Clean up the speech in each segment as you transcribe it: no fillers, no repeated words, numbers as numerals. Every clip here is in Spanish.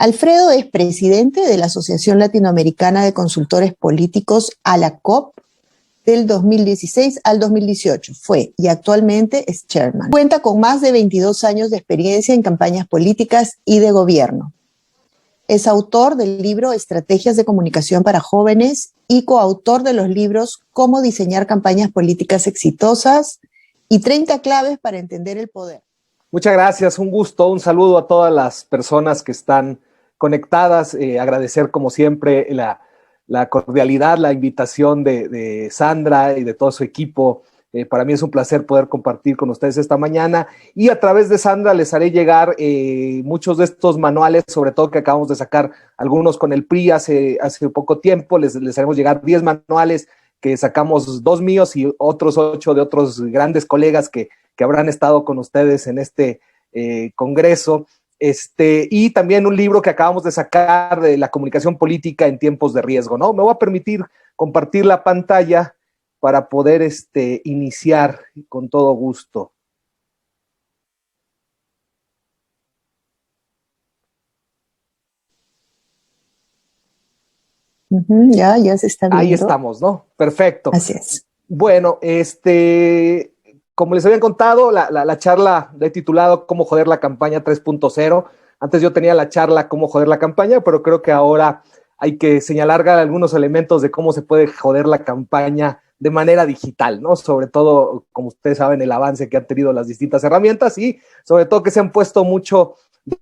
Alfredo es presidente de la Asociación Latinoamericana de Consultores Políticos, ALACOP, del 2016 al 2018. Fue y actualmente es chairman. Cuenta con más de 22 años de experiencia en campañas políticas y de gobierno. Es autor del libro Estrategias de Comunicación para Jóvenes y coautor de los libros Cómo diseñar campañas políticas exitosas y 30 claves para entender el poder. Muchas gracias, un gusto, un saludo a todas las personas que están conectadas. Agradecer como siempre la cordialidad, la invitación de Sandra y de todo su equipo. Para mí es un placer poder compartir con ustedes esta mañana y a través de Sandra les haré llegar muchos de estos manuales, sobre todo que acabamos de sacar algunos con el PRI hace poco tiempo. Les haremos llegar 10 manuales que sacamos, 2 míos y otros 8 de otros grandes colegas que habrán estado con ustedes en este congreso. Y también un libro que acabamos de sacar de la comunicación política en tiempos de riesgo, ¿no? Me voy a permitir compartir la pantalla para poder iniciar con todo gusto. Ya se está viendo. Ahí estamos, ¿no? Perfecto. Así es. Bueno, como les habían contado, la charla la he titulado Cómo joder la campaña 3.0. Antes yo tenía la charla Cómo joder la campaña, pero creo que ahora hay que señalar algunos elementos de cómo se puede joder la campaña de manera digital, ¿no? Sobre todo, como ustedes saben, el avance que han tenido las distintas herramientas y sobre todo que se han puesto mucho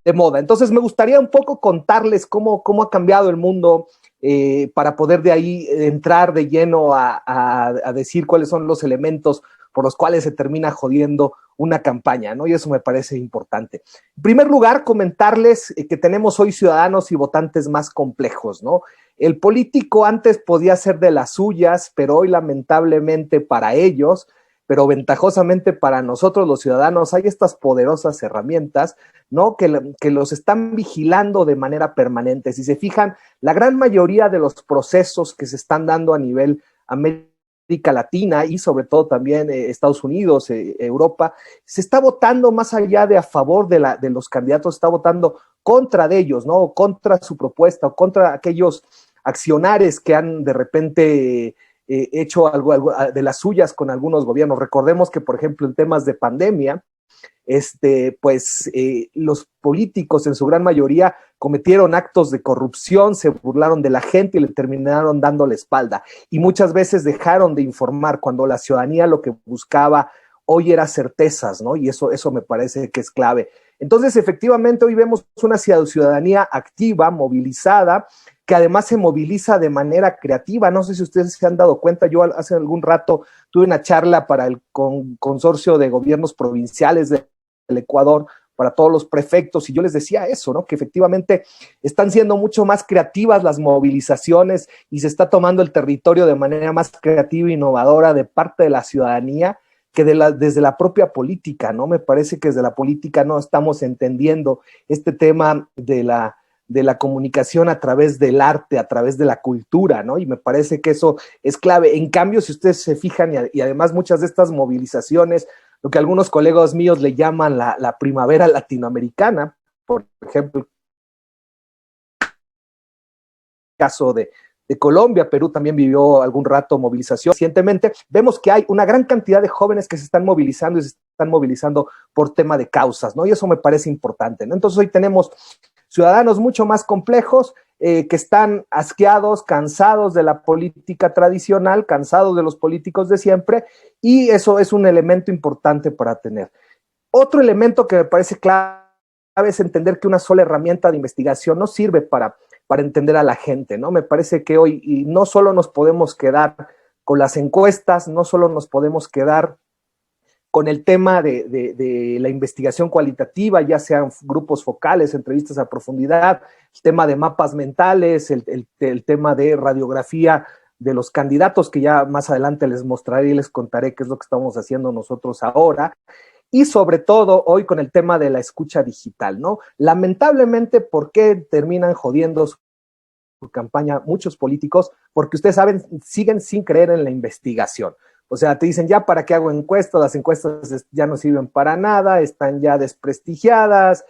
de moda. Entonces me gustaría un poco contarles cómo ha cambiado el mundo para poder de ahí entrar de lleno a decir cuáles son los elementos por los cuales se termina jodiendo una campaña, ¿no? Y eso me parece importante. En primer lugar, comentarles que tenemos hoy ciudadanos y votantes más complejos, ¿no? El político antes podía ser de las suyas, pero hoy lamentablemente para ellos, pero ventajosamente para nosotros los ciudadanos, hay estas poderosas herramientas, ¿no? Que los están vigilando de manera permanente. Si se fijan, la gran mayoría de los procesos que se están dando a nivel América Latina y sobre todo también Estados Unidos, Europa, se está votando más allá de a favor de los candidatos, se está votando contra de ellos, ¿no? O contra su propuesta, o contra aquellos accionares que han de repente hecho algo de las suyas con algunos gobiernos. Recordemos que, por ejemplo, en temas de pandemia, los políticos en su gran mayoría cometieron actos de corrupción, se burlaron de la gente y le terminaron dando la espalda. Y muchas veces dejaron de informar cuando la ciudadanía lo que buscaba hoy era certezas, ¿no? Y eso me parece que es clave. Entonces, efectivamente, hoy vemos una ciudadanía activa, movilizada, que además se moviliza de manera creativa. No sé si ustedes se han dado cuenta, yo hace algún rato tuve una charla para el consorcio de gobiernos provinciales del Ecuador, para todos los prefectos, y yo les decía eso, ¿no? Que efectivamente están siendo mucho más creativas las movilizaciones y se está tomando el territorio de manera más creativa e innovadora de parte de la ciudadanía que desde la propia política, ¿no? Me parece que desde la política no estamos entendiendo este tema de la comunicación a través del arte, a través de la cultura, ¿no? Y me parece que eso es clave. En cambio, si ustedes se fijan, y además muchas de estas movilizaciones, lo que algunos colegas míos le llaman la primavera latinoamericana, por ejemplo, el caso de Colombia, Perú también vivió algún rato movilización recientemente, vemos que hay una gran cantidad de jóvenes que se están movilizando y se están movilizando por tema de causas, ¿no? Y eso me parece importante, ¿no? Entonces hoy tenemos ciudadanos mucho más complejos que están asqueados, cansados de la política tradicional, cansados de los políticos de siempre, y eso es un elemento importante para tener. Otro elemento que me parece clave es entender que una sola herramienta de investigación no sirve para entender a la gente, ¿no? Me parece que hoy y no solo nos podemos quedar con las encuestas, no solo nos podemos quedar con el tema de la investigación cualitativa, ya sean grupos focales, entrevistas a profundidad, el tema de mapas mentales, el tema de radiografía de los candidatos, que ya más adelante les mostraré y les contaré qué es lo que estamos haciendo nosotros ahora. Y sobre todo hoy con el tema de la escucha digital, ¿no? Lamentablemente, ¿por qué terminan jodiendo su campaña muchos políticos? Porque ustedes saben, siguen sin creer en la investigación. O sea, te dicen, ya, ¿para qué hago encuestas? Las encuestas ya no sirven para nada, están ya desprestigiadas,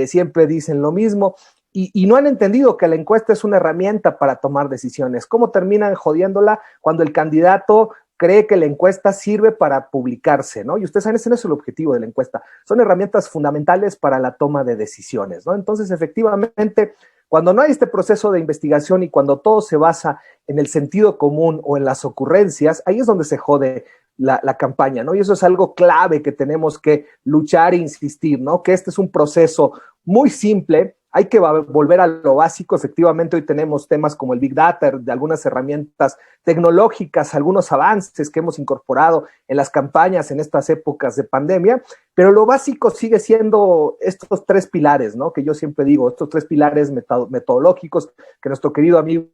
siempre dicen lo mismo. y no han entendido que la encuesta es una herramienta para tomar decisiones. ¿Cómo terminan jodiéndola cuando el candidato cree que la encuesta sirve para publicarse, ¿no? Y ustedes saben, ese no es el objetivo de la encuesta. Son herramientas fundamentales para la toma de decisiones, ¿no? Entonces, efectivamente, cuando no hay este proceso de investigación y cuando todo se basa en el sentido común o en las ocurrencias, ahí es donde se jode la campaña, ¿no? Y eso es algo clave que tenemos que luchar e insistir, ¿no? Que este es un proceso muy simple. Hay que volver a lo básico. Efectivamente, hoy tenemos temas como el Big Data, de algunas herramientas tecnológicas, algunos avances que hemos incorporado en las campañas en estas épocas de pandemia, pero lo básico sigue siendo estos tres pilares, ¿no? Que yo siempre digo, estos tres pilares metodológicos que nuestro querido amigo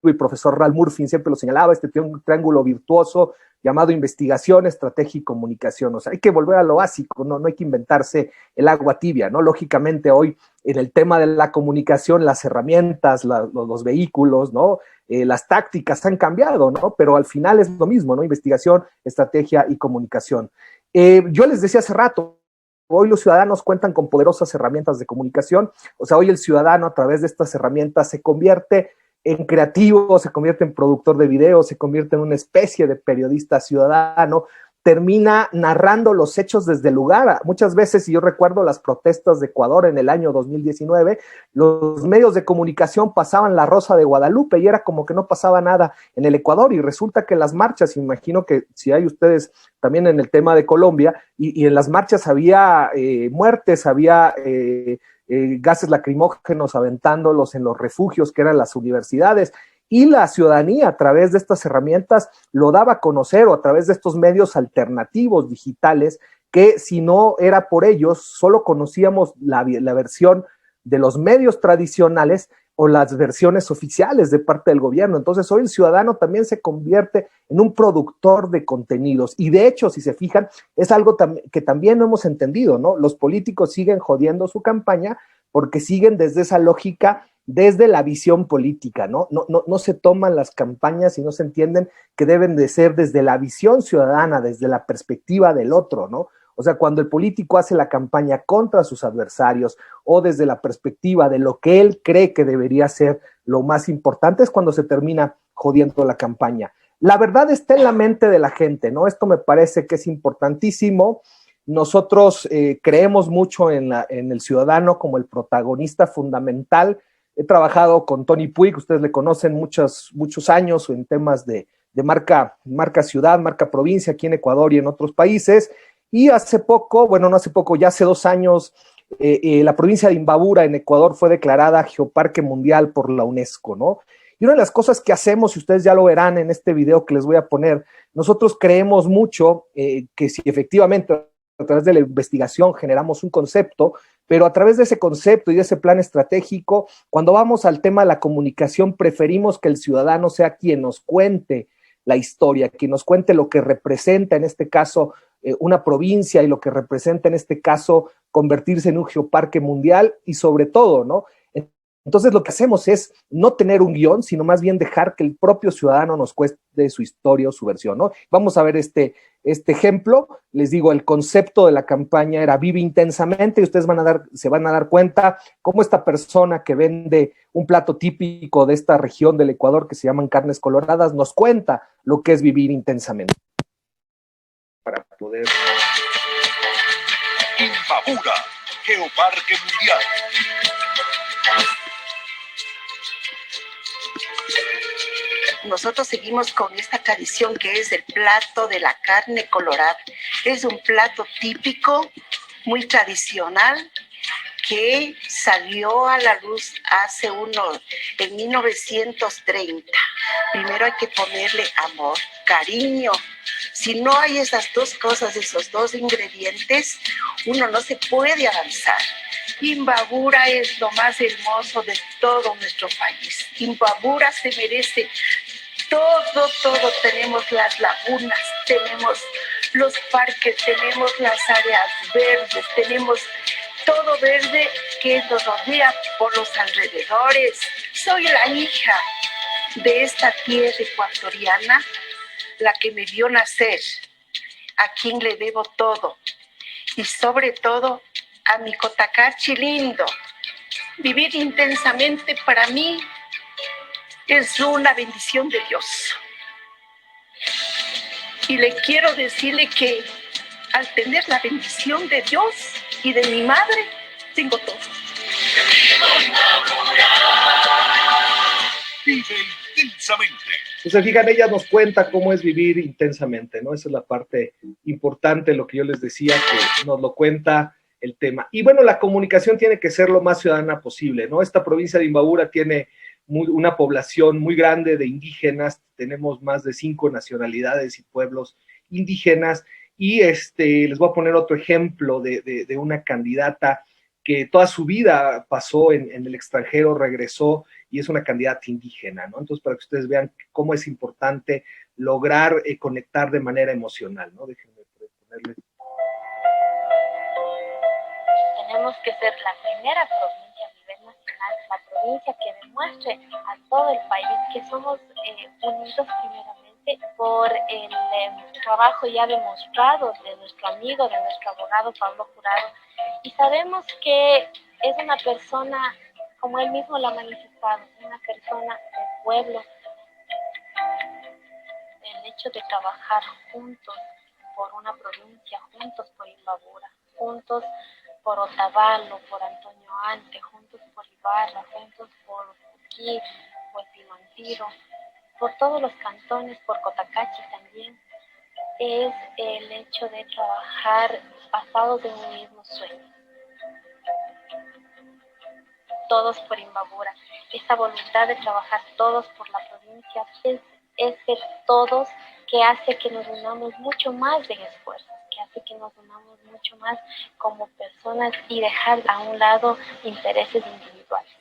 y profesor Ralph Murphy siempre lo señalaba, este triángulo virtuoso llamado investigación, estrategia y comunicación. O sea, hay que volver a lo básico, no hay que inventarse el agua tibia, ¿no? Lógicamente hoy en el tema de la comunicación, las herramientas, los vehículos, ¿no? Las tácticas han cambiado, ¿no? Pero al final es lo mismo, ¿no? Investigación, estrategia y comunicación. Yo les decía hace rato, hoy los ciudadanos cuentan con poderosas herramientas de comunicación. O sea, hoy el ciudadano a través de estas herramientas se convierte en creativo, se convierte en productor de videos, se convierte en una especie de periodista ciudadano, termina narrando los hechos desde el lugar. Muchas veces, y yo recuerdo las protestas de Ecuador en el año 2019, los medios de comunicación pasaban La Rosa de Guadalupe y era como que no pasaba nada en el Ecuador, y resulta que las marchas, imagino que si hay ustedes también en el tema de Colombia, y en las marchas había muertes, había gases lacrimógenos aventándolos en los refugios que eran las universidades, y la ciudadanía a través de estas herramientas lo daba a conocer, o a través de estos medios alternativos digitales, que si no era por ellos, solo conocíamos la versión de los medios tradicionales o las versiones oficiales de parte del gobierno. Entonces hoy el ciudadano también se convierte en un productor de contenidos, y de hecho, si se fijan, es algo que también no hemos entendido, ¿no? Los políticos siguen jodiendo su campaña porque siguen desde esa lógica, desde la visión política, ¿no? No se toman las campañas y no se entienden que deben de ser desde la visión ciudadana, desde la perspectiva del otro, ¿no? O sea, cuando el político hace la campaña contra sus adversarios o desde la perspectiva de lo que él cree que debería ser lo más importante, es cuando se termina jodiendo la campaña. La verdad está en la mente de la gente, ¿no? Esto me parece que es importantísimo. Nosotros creemos mucho en el ciudadano como el protagonista fundamental. He trabajado con Tony Puig, ustedes le conocen muchos años en temas de marca ciudad, marca provincia, aquí en Ecuador y en otros países. Y hace poco, bueno, no hace poco, ya hace 2 años, la provincia de Imbabura en Ecuador fue declarada Geoparque Mundial por la UNESCO, ¿no? Y una de las cosas que hacemos, y ustedes ya lo verán en este video que les voy a poner, nosotros creemos mucho que si efectivamente a través de la investigación generamos un concepto, pero a través de ese concepto y de ese plan estratégico, cuando vamos al tema de la comunicación, preferimos que el ciudadano sea quien nos cuente la historia, quien nos cuente lo que representa en este caso una provincia, y lo que representa en este caso convertirse en un geoparque mundial, y sobre todo, ¿no? Entonces lo que hacemos es no tener un guión, sino más bien dejar que el propio ciudadano nos cuente su historia o su versión, ¿no? Vamos a ver este ejemplo. Les digo, el concepto de la campaña era Vive Intensamente, y ustedes se van a dar cuenta cómo esta persona que vende un plato típico de esta región del Ecuador que se llaman carnes coloradas, nos cuenta lo que es vivir intensamente. Para poder... Imbabura, Geoparque Mundial. Nosotros seguimos con esta tradición que es el plato de la carne colorada. Es un plato típico, muy tradicional, que salió a la luz en 1930. Primero hay que ponerle amor, cariño. Si no hay esas dos cosas, esos dos ingredientes, uno no se puede avanzar. Imbabura es lo más hermoso de todo nuestro país. Imbabura se merece todo. Tenemos las lagunas, tenemos los parques, tenemos las áreas verdes, tenemos todo verde que nos rodea por los alrededores. Soy la hija de esta tierra ecuatoriana, la que me vio nacer, a quien le debo todo, y sobre todo a mi Cotacachi lindo, Vivir intensamente para mí es una bendición de Dios. Y le quiero decirle que al tener la bendición de Dios y de mi madre, tengo todo. Vive intensamente. Pues se fijan, ella nos cuenta cómo es vivir intensamente, ¿no? Esa es la parte importante, lo que yo les decía, que nos lo cuenta el tema. Y bueno, la comunicación tiene que ser lo más ciudadana posible, ¿no? Esta provincia de Imbabura tiene una población muy grande de indígenas, tenemos más de 5 nacionalidades y pueblos indígenas, y les voy a poner otro ejemplo de una candidata que toda su vida pasó en el extranjero, regresó y es una candidata indígena, ¿no? Entonces, para que ustedes vean cómo es importante lograr conectar de manera emocional, ¿no? Déjenme ponerle. Tenemos que ser la primera provincia a nivel nacional, la provincia que demuestre a todo el país que somos unidos primeramente por el trabajo ya demostrado de nuestro amigo, de nuestro abogado Pablo Jurado. Y sabemos que es una persona, como él mismo lo ha manifestado, una persona del pueblo. El hecho de trabajar juntos por una provincia, juntos por Imbabura, juntos por Otavalo, por Antonio Ante, juntos por Ibarra, juntos por Puquí, por Pilontiro, por todos los cantones, por Cotacachi también, es el hecho de trabajar basados en un mismo sueño. Todos por Imbabura. Esa voluntad de trabajar todos por la provincia es ese todos que hace que nos unamos mucho más en esfuerzos, que hace que nos unamos mucho más como personas y dejar a un lado intereses individuales.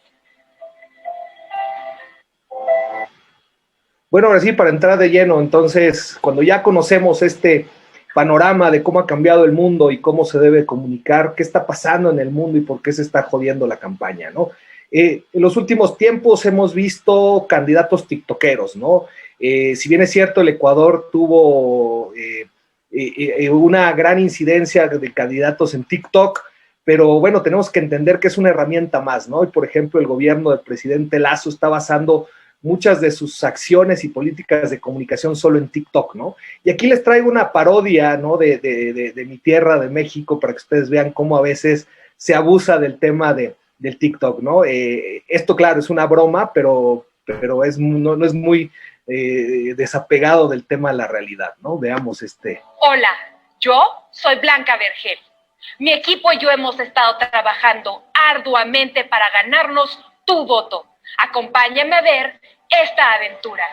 Bueno, ahora sí, para entrar de lleno, entonces, cuando ya conocemos este panorama de cómo ha cambiado el mundo y cómo se debe comunicar, qué está pasando en el mundo y por qué se está jodiendo la campaña, ¿no? En los últimos tiempos hemos visto candidatos tiktokeros, ¿no? Si bien es cierto, el Ecuador tuvo una gran incidencia de candidatos en TikTok, pero bueno, tenemos que entender que es una herramienta más, ¿no? Y por ejemplo, el gobierno del presidente Lasso está basando muchas de sus acciones y políticas de comunicación solo en TikTok, ¿no? Y aquí les traigo una parodia, ¿no? De mi tierra, de México, para que ustedes vean cómo a veces se abusa del tema del TikTok, ¿no? Esto, claro, es una broma, pero no es muy desapegado del tema de la realidad, ¿no? Veamos Hola, yo soy Blanca Vergel. Mi equipo y yo hemos estado trabajando arduamente para ganarnos tu voto. Acompáñame a ver esta aventura.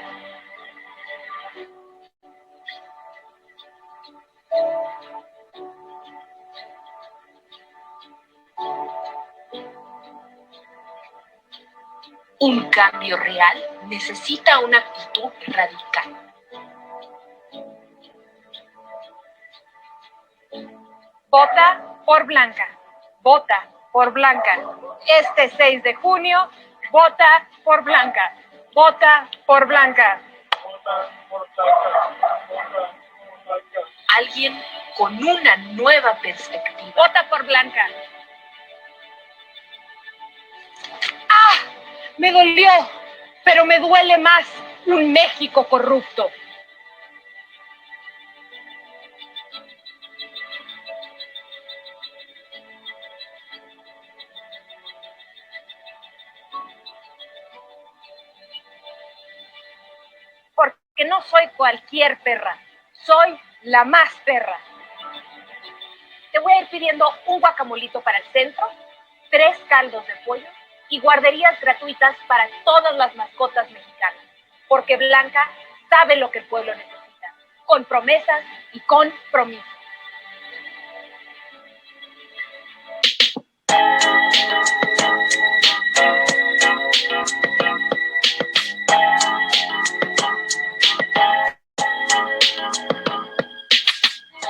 Un cambio real necesita una actitud radical. Vota por Blanca. Vota por Blanca. Este 6 de junio, vota por Blanca. Vota por Blanca. Alguien con una nueva perspectiva. Vota por Blanca. ¡Ah! Me dolió, pero me duele más un México corrupto. Porque no soy cualquier perra, soy la más perra. Te voy a ir pidiendo un guacamolito para el centro, 3 caldos de pollo y guarderías gratuitas para todas las mascotas mexicanas. Porque Blanca sabe lo que el pueblo necesita, con promesas y compromiso.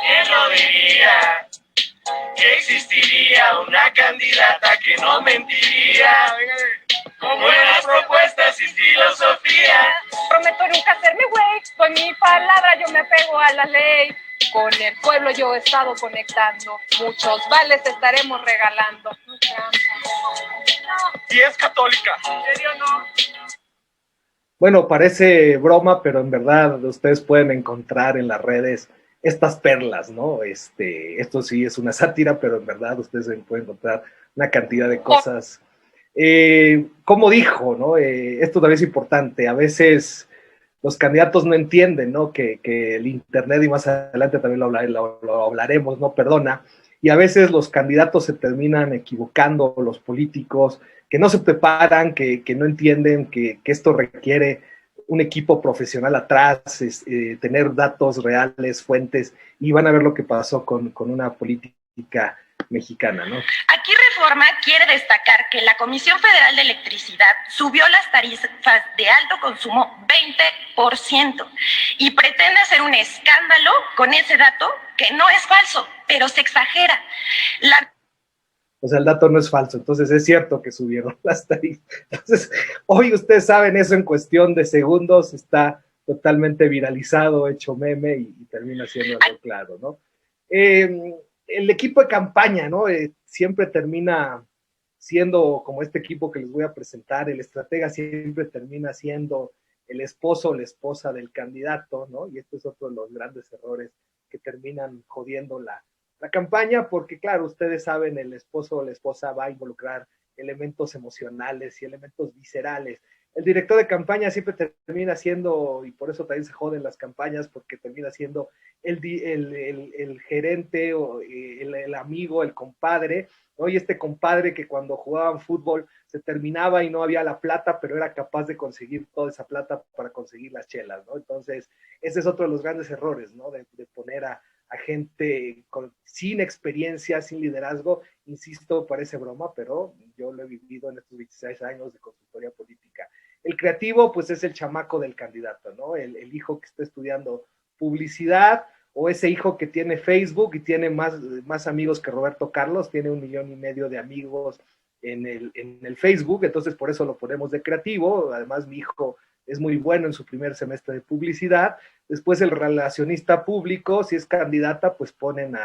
¿Quién lo diría? Que existiría una candidata que no mentiría, con buenas propuestas y filosofía. Prometo nunca hacerme güey, con mi palabra yo me apego a la ley. Con el pueblo yo he estado conectando, muchos vales estaremos regalando. No trampa. Y es católica. ¿En serio no? Bueno, parece broma, pero en verdad ustedes pueden encontrar en las redes estas perlas, ¿no? Esto sí es una sátira, pero en verdad ustedes pueden encontrar una cantidad de cosas. Como dijo, ¿no? Esto también es importante. A veces los candidatos no entienden, ¿no? Que el Internet, y más adelante también lo hablaremos, no perdona. Y a veces los candidatos se terminan equivocando, los políticos, que no se preparan, que no entienden que esto requiere un equipo profesional atrás, tener datos reales, fuentes, y van a ver lo que pasó con una política mexicana, ¿no? Aquí Reforma quiere destacar que la Comisión Federal de Electricidad subió las tarifas de alto consumo 20% y pretende hacer un escándalo con ese dato que no es falso, pero se exagera. O sea, el dato no es falso, entonces es cierto que subieron las tarifas. Entonces, hoy ustedes saben eso en cuestión de segundos, está totalmente viralizado, hecho meme y termina siendo algo claro, ¿no? El equipo de campaña, ¿no? Siempre termina siendo como este equipo que les voy a presentar, el estratega siempre termina siendo el esposo o la esposa del candidato, ¿no? Y este es otro de los grandes errores que terminan jodiendo la campaña, porque claro, ustedes saben, el esposo o la esposa va a involucrar elementos emocionales y elementos viscerales. El director de campaña siempre termina siendo, y por eso también se joden las campañas, porque termina siendo el gerente o el amigo, el compadre, ¿no? Y este compadre que cuando jugaban fútbol se terminaba y no había la plata, pero era capaz de conseguir toda esa plata para conseguir las chelas, ¿no? Entonces, ese es otro de los grandes errores, ¿no? De poner a gente sin experiencia, sin liderazgo. Insisto, parece broma, pero yo lo he vivido en estos 26 años de consultoría política. El creativo, pues es el chamaco del candidato, ¿no? El hijo que está estudiando publicidad, o ese hijo que tiene Facebook y tiene más amigos que Roberto Carlos, tiene 1,5 millones de amigos en el Facebook, entonces por eso lo ponemos de creativo. Además, mi hijo es muy bueno en su primer semestre de publicidad. Después el relacionista público, si es candidata, pues ponen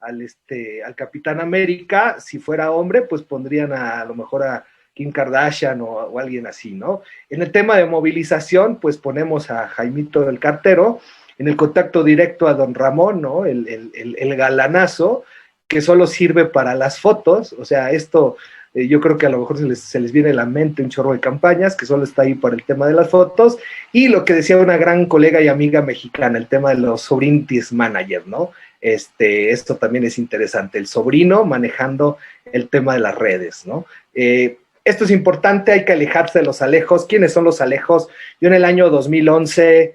al Capitán América. Si fuera hombre, pues pondrían a lo mejor a Kim Kardashian o alguien así, ¿no? En el tema de movilización, pues ponemos a Jaimito del Cartero. En el contacto directo a don Ramón, ¿no? El galanazo, que solo sirve para las fotos. O sea, esto yo creo que a lo mejor se les viene a la mente un chorro de campañas, que solo está ahí para el tema de las fotos. Y lo que decía una gran colega y amiga mexicana, el tema de los sobrinities manager, ¿no? Esto también es interesante, el sobrino manejando el tema de las redes, ¿no? Esto es importante, hay que alejarse de los alejos. ¿Quiénes son los alejos? Yo en el año 2011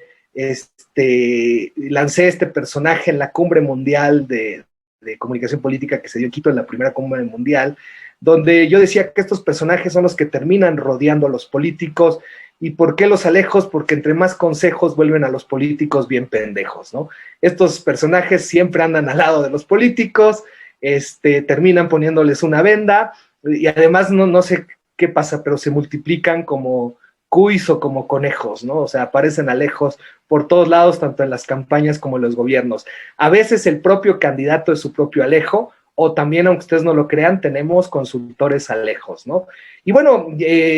lancé este personaje en la cumbre mundial de comunicación política que se dio en Quito, en la primera cumbre mundial, donde yo decía que estos personajes son los que terminan rodeando a los políticos. ¿Y por qué los alejos? Porque entre más consejos vuelven a los políticos bien pendejos, ¿no? Estos personajes siempre andan al lado de los políticos, terminan poniéndoles una venda, y además no sé qué pasa, pero se multiplican como cuis o como conejos, ¿no? O sea, aparecen alejos por todos lados, tanto en las campañas como en los gobiernos. A veces el propio candidato es su propio alejo, o también, aunque ustedes no lo crean, tenemos consultores alejos, ¿no? Y bueno,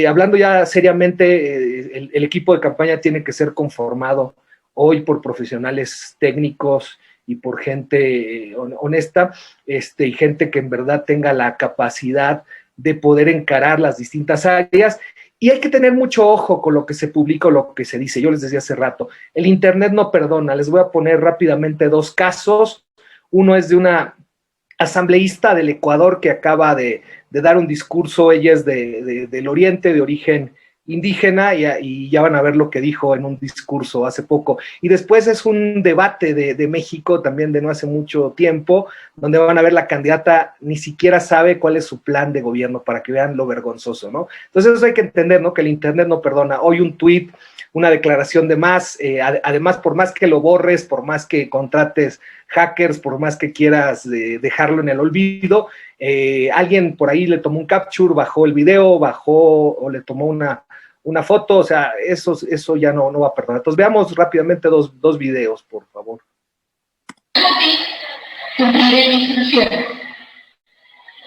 hablando ya seriamente, el equipo de campaña tiene que ser conformado hoy por profesionales técnicos y por gente honesta, y gente que en verdad tenga la capacidad de poder encarar las distintas áreas. Y hay que tener mucho ojo con lo que se publica o lo que se dice. Yo les decía hace rato, el Internet no perdona. Les voy a poner rápidamente 2 casos. Uno es de una asambleísta del Ecuador que acaba de dar un discurso. Ella es del Oriente, de origen indígena, y ya van a ver lo que dijo en un discurso hace poco. Y después es un debate de México, también de no hace mucho tiempo, donde van a ver la candidata ni siquiera sabe cuál es su plan de gobierno, para que vean lo vergonzoso, ¿no? Entonces eso hay que entender, ¿no? Que el Internet no perdona. Hoy un tuit, una declaración de más, además, por más que lo borres, por más que contrates hackers, por más que quieras dejarlo en el olvido, alguien por ahí le tomó un capture, bajó el video, o le tomó una foto. O sea, eso ya no va a perdonar. Entonces veamos rápidamente dos videos, por favor. Cumpliré mis funciones.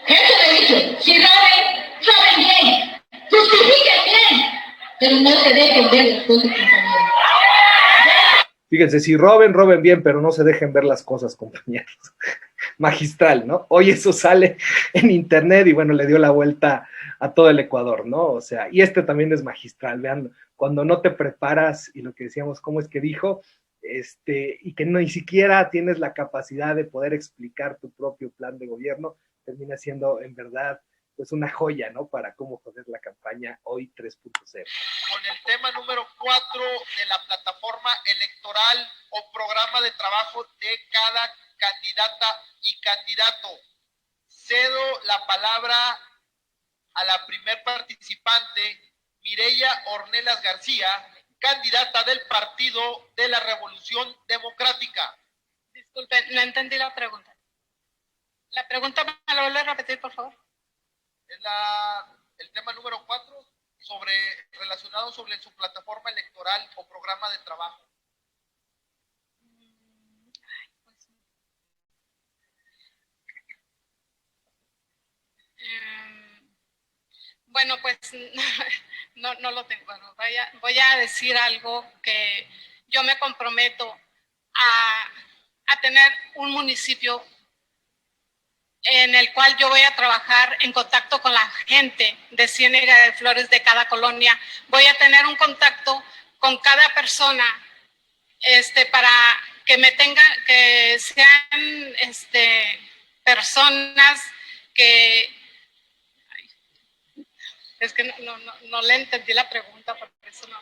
Eso me dice, si Robert saben bien, justifiquen bien, pero no se dejen ver las cosas, compañeros. Fíjense, si roben bien, pero no se dejen ver las cosas, compañeros. Magistral, ¿no? Hoy eso sale en internet y bueno, le dio la vuelta a todo el Ecuador, ¿no? O sea, y este también es magistral, vean, cuando no te preparas y lo que decíamos, cómo es que dijo, y que no, ni siquiera tienes la capacidad de poder explicar tu propio plan de gobierno, termina siendo en verdad pues una joya, ¿no? Para cómo joder la campaña hoy 3.0. Con el tema número 4 de la plataforma electoral o programa de trabajo de cada candidata y candidato. Cedo la palabra a la primer participante, Mireya Ornelas García, candidata del Partido de la Revolución Democrática. Disculpen, no entendí la pregunta. La pregunta, ¿me la vuelve a repetir, por favor? Es el tema número 4, relacionado sobre su plataforma electoral o programa de trabajo. Bueno, pues no lo tengo. Bueno, voy a decir algo que yo me comprometo a tener un municipio en el cual yo voy a trabajar en contacto con la gente de Ciénega de Flores de cada colonia. Voy a tener un contacto con cada persona para que que sean personas que... Es que no le entendí la pregunta, por eso no.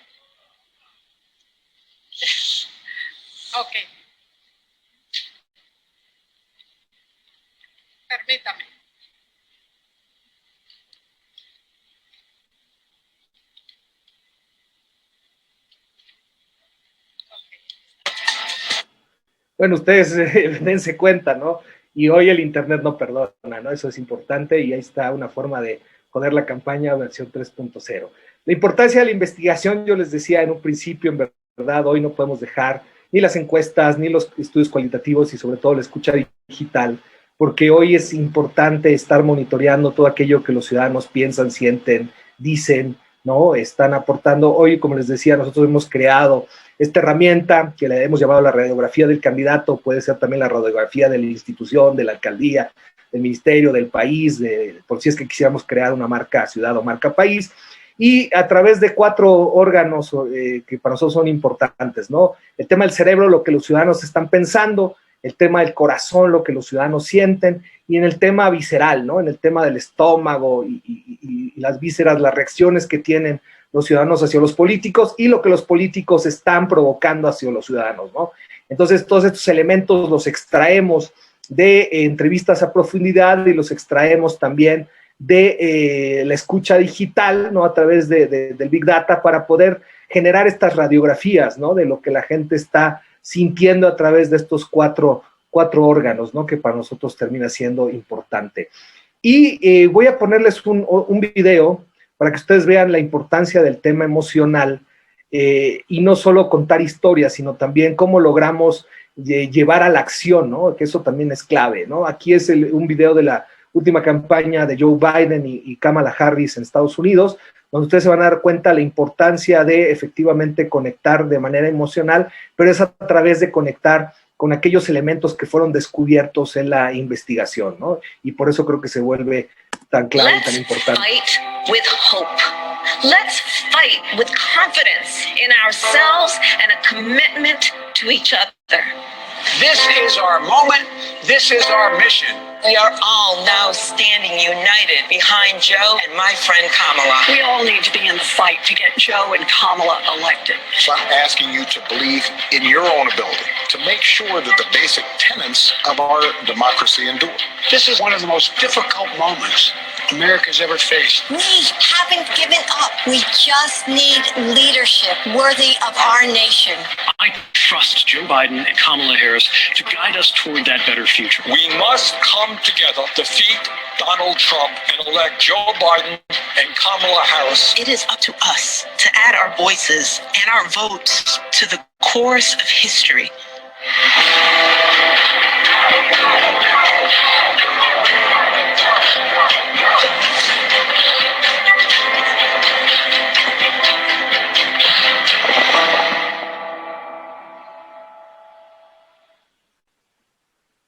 Ok. Permítame. Bueno, ustedes dense cuenta, ¿no? Y hoy el internet no perdona, ¿no? Eso es importante y ahí está una forma de joder la campaña versión 3.0. La importancia de la investigación, yo les decía en un principio, en verdad, hoy no podemos dejar ni las encuestas, ni los estudios cualitativos y sobre todo la escucha digital, porque hoy es importante estar monitoreando todo aquello que los ciudadanos piensan, sienten, dicen, ¿no? Están aportando. Hoy, como les decía, nosotros hemos creado esta herramienta que le hemos llamado la radiografía del candidato, puede ser también la radiografía de la institución, de la alcaldía, del ministerio, del país, por si es que quisiéramos crear una marca ciudad o marca país, y a través de 4 órganos que para nosotros son importantes, ¿no? El tema del cerebro, lo que los ciudadanos están pensando, el tema del corazón, lo que los ciudadanos sienten, y en el tema visceral, ¿no? En el tema del estómago y las vísceras, las reacciones que tienen los ciudadanos hacia los políticos y lo que los políticos están provocando hacia los ciudadanos, ¿no? Entonces, todos estos elementos los extraemos de entrevistas a profundidad y los extraemos también de la escucha digital, ¿no? A través del Big Data para poder generar estas radiografías, ¿no? De lo que la gente está sintiendo a través de estos cuatro órganos, ¿no? Que para nosotros termina siendo importante. Y voy a ponerles un video para que ustedes vean la importancia del tema emocional y no solo contar historias, sino también cómo logramos llevar a la acción, ¿no? Que eso también es clave, ¿no? Aquí es un video de la última campaña de Joe Biden y Kamala Harris en Estados Unidos, donde ustedes se van a dar cuenta de la importancia de efectivamente conectar de manera emocional, pero es a través de conectar con aquellos elementos que fueron descubiertos en la investigación, ¿no? Y por eso creo que se vuelve tan claro y tan importante. Let's fight with hope. Let's fight with confidence in ourselves and a commitment to each other. This is our moment. This is our mission. We are all now standing united behind Joe and my friend Kamala. We all need to be in the fight to get Joe and Kamala elected. So I'm asking you to believe in your own ability to make sure that the basic tenets of our democracy endure. This is one of the most difficult moments America's ever faced. We haven't given up. We just need leadership worthy of our nation. I trust Joe Biden and Kamala Harris to guide us toward that better future. We must come together, defeat Donald Trump, and elect Joe Biden and Kamala Harris. It is up to us to add our voices and our votes to the chorus of history.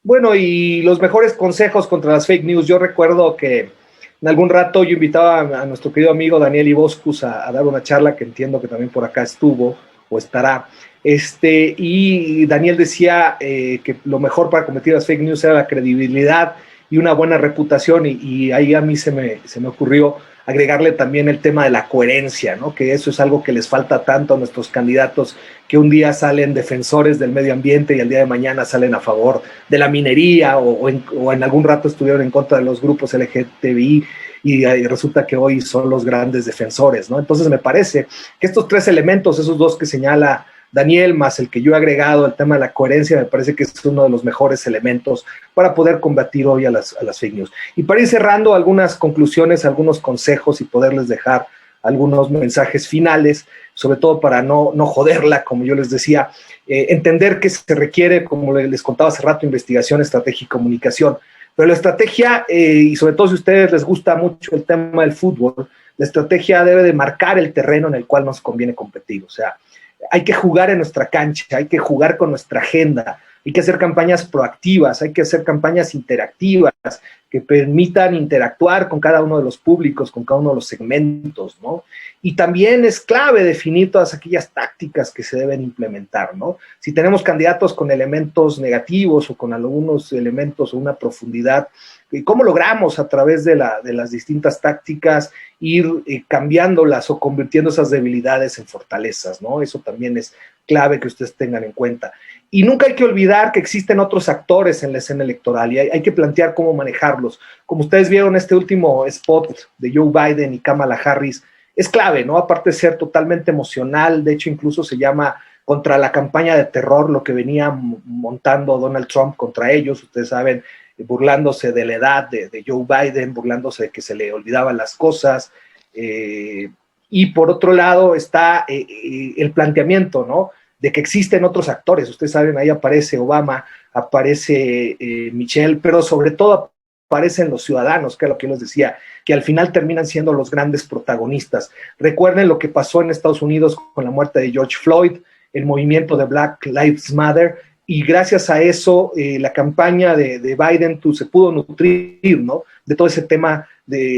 Bueno, y los mejores consejos contra las fake news. Yo recuerdo que en algún rato yo invitaba a nuestro querido amigo Daniel Iboscus a dar una charla, que entiendo que también por acá estuvo o estará. Y Daniel decía que lo mejor para combatir las fake news era la credibilidad y una buena reputación, y ahí a mí se me ocurrió agregarle también el tema de la coherencia, ¿no? Que eso es algo que les falta tanto a nuestros candidatos, que un día salen defensores del medio ambiente y al día de mañana salen a favor de la minería, o en algún rato estuvieron en contra de los grupos LGTBI, y resulta que hoy son los grandes defensores, ¿no? Entonces me parece que estos tres elementos, esos dos que señala Daniel, más el que yo he agregado, el tema de la coherencia, me parece que es uno de los mejores elementos para poder combatir hoy a las fake news. Y para ir cerrando, algunas conclusiones, algunos consejos y poderles dejar algunos mensajes finales, sobre todo para no joderla, como yo les decía, entender que se requiere, como les contaba hace rato, investigación, estrategia y comunicación. Pero la estrategia, y sobre todo si a ustedes les gusta mucho el tema del fútbol, la estrategia debe de marcar el terreno en el cual nos conviene competir. O sea, hay que jugar en nuestra cancha, hay que jugar con nuestra agenda, hay que hacer campañas proactivas, hay que hacer campañas interactivas que permitan interactuar con cada uno de los públicos, con cada uno de los segmentos, ¿no? Y también es clave definir todas aquellas tácticas que se deben implementar, ¿no? Si tenemos candidatos con elementos negativos o con algunos elementos o una profundidad, ¿cómo logramos a través de las distintas tácticas ir cambiándolas o convirtiendo esas debilidades en fortalezas, ¿no? Eso también es clave que ustedes tengan en cuenta. Y nunca hay que olvidar que existen otros actores en la escena electoral y hay que plantear cómo manejarlos. Como ustedes vieron este último spot de Joe Biden y Kamala Harris, es clave, ¿no? Aparte de ser totalmente emocional, de hecho incluso se llama contra la campaña de terror, lo que venía montando Donald Trump contra ellos, ustedes saben, burlándose de la edad de Joe Biden, burlándose de que se le olvidaban las cosas, y por otro lado está el planteamiento, ¿no? De que existen otros actores. Ustedes saben, ahí aparece Obama, aparece Michelle, pero sobre todo aparecen los ciudadanos, que es lo que yo les decía, que al final terminan siendo los grandes protagonistas. Recuerden lo que pasó en Estados Unidos con la muerte de George Floyd, el movimiento de Black Lives Matter, y gracias a eso la campaña de Biden se pudo nutrir, ¿no? De todo ese tema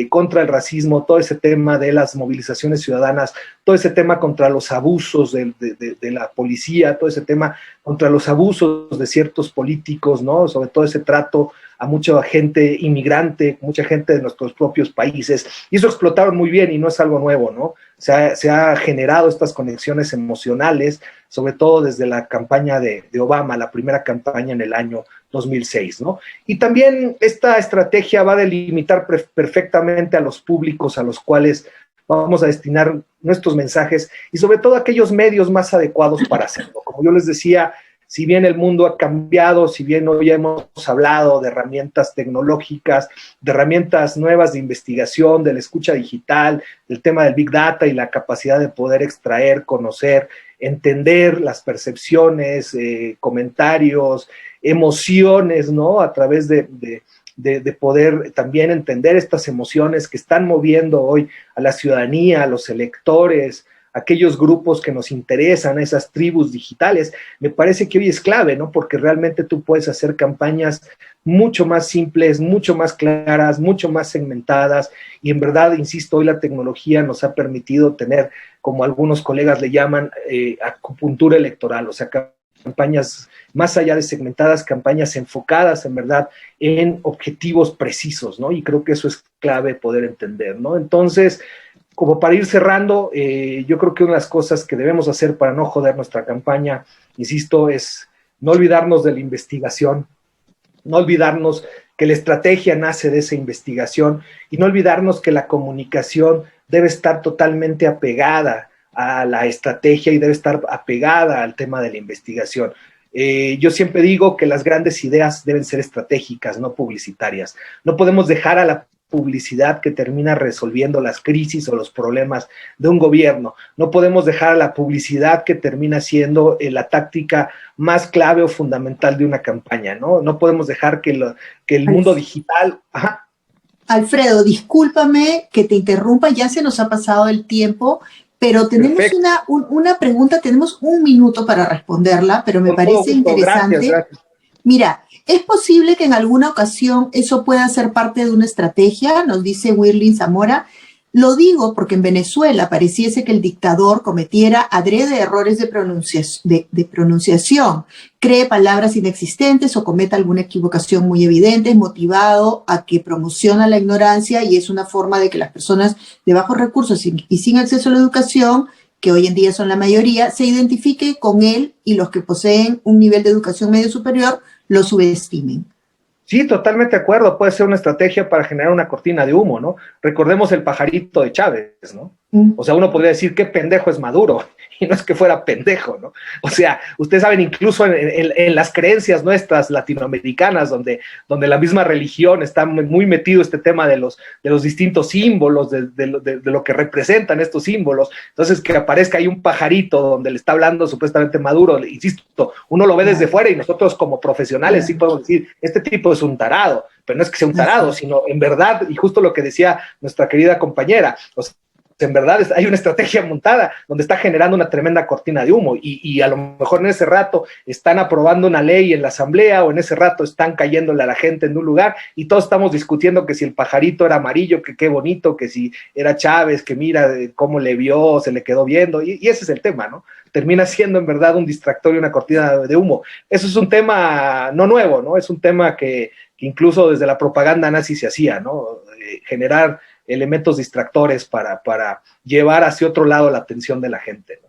contra el racismo, todo ese tema de las movilizaciones ciudadanas, todo ese tema contra los abusos de la policía, todo ese tema contra los abusos de ciertos políticos, ¿no? Sobre todo ese trato a mucha gente inmigrante, mucha gente de nuestros propios países, y eso explotaron muy bien y no es algo nuevo, ¿no? Se ha generado estas conexiones emocionales, sobre todo desde la campaña de Obama, la primera campaña en el año 2006, ¿no? Y también esta estrategia va a delimitar perfectamente a los públicos a los cuales vamos a destinar nuestros mensajes y sobre todo aquellos medios más adecuados para hacerlo. Como yo les decía, si bien el mundo ha cambiado, si bien hoy hemos hablado de herramientas tecnológicas, de herramientas nuevas de investigación, de la escucha digital, del tema del Big Data y la capacidad de poder extraer, conocer, entender las percepciones, comentarios, emociones, ¿no? A través de poder también entender estas emociones que están moviendo hoy a la ciudadanía, a los electores, aquellos grupos que nos interesan, esas tribus digitales, me parece que hoy es clave, ¿no? Porque realmente tú puedes hacer campañas mucho más simples, mucho más claras, mucho más segmentadas, y en verdad, insisto, hoy la tecnología nos ha permitido tener, como algunos colegas le llaman, acupuntura electoral, o sea, campañas más allá de segmentadas, campañas enfocadas en verdad en objetivos precisos, ¿no? Y creo que eso es clave poder entender, ¿no? Entonces, como para ir cerrando, yo creo que una de las cosas que debemos hacer para no joder nuestra campaña, insisto, es no olvidarnos de la investigación, no olvidarnos que la estrategia nace de esa investigación y no olvidarnos que la comunicación debe estar totalmente apegada a la estrategia y debe estar apegada al tema de la investigación. Yo siempre digo que las grandes ideas deben ser estratégicas, no publicitarias. No podemos dejar a la publicidad que termina resolviendo las crisis o los problemas de un gobierno. No podemos dejar a la publicidad que termina siendo la táctica más clave o fundamental de una campaña, ¿no? No podemos dejar que el mundo digital... Ajá. Alfredo, discúlpame que te interrumpa, ya se nos ha pasado el tiempo, pero tenemos una pregunta, tenemos un minuto para responderla, pero me parece interesante. Gracias. Mira, es posible que en alguna ocasión eso pueda ser parte de una estrategia, nos dice Wirlin Zamora. Lo digo porque en Venezuela pareciese que el dictador cometiera adrede errores de pronunciación, cree palabras inexistentes o cometa alguna equivocación muy evidente, motivado a que promociona la ignorancia y es una forma de que las personas de bajos recursos y sin acceso a la educación, que hoy en día son la mayoría, se identifique con él y los que poseen un nivel de educación medio superior lo subestimen. Sí, totalmente de acuerdo. Puede ser una estrategia para generar una cortina de humo, ¿no? Recordemos el pajarito de Chávez, ¿no? O sea, uno podría decir, qué pendejo es Maduro, y no es que fuera pendejo, ¿no? O sea, ustedes saben, incluso en las creencias nuestras latinoamericanas, donde la misma religión está muy metido este tema de los distintos símbolos, de lo que representan estos símbolos. Entonces, que aparezca ahí un pajarito donde le está hablando supuestamente Maduro, insisto, uno lo ve desde fuera y nosotros como profesionales sí podemos decir, este tipo es un tarado, pero no es que sea un tarado, sino en verdad, y justo lo que decía nuestra querida compañera, o sea, en verdad hay una estrategia montada donde está generando una tremenda cortina de humo y a lo mejor en ese rato están aprobando una ley en la asamblea o en ese rato están cayéndole a la gente en un lugar y todos estamos discutiendo que si el pajarito era amarillo, que qué bonito, que si era Chávez, que mira cómo le vio, se le quedó viendo y ese es el tema, ¿no? Termina siendo en verdad un distractor y una cortina de humo. Eso es un tema no nuevo, ¿no? Es un tema que incluso desde la propaganda nazi se hacía, ¿no? Generar elementos distractores para llevar hacia otro lado la atención de la gente, ¿no?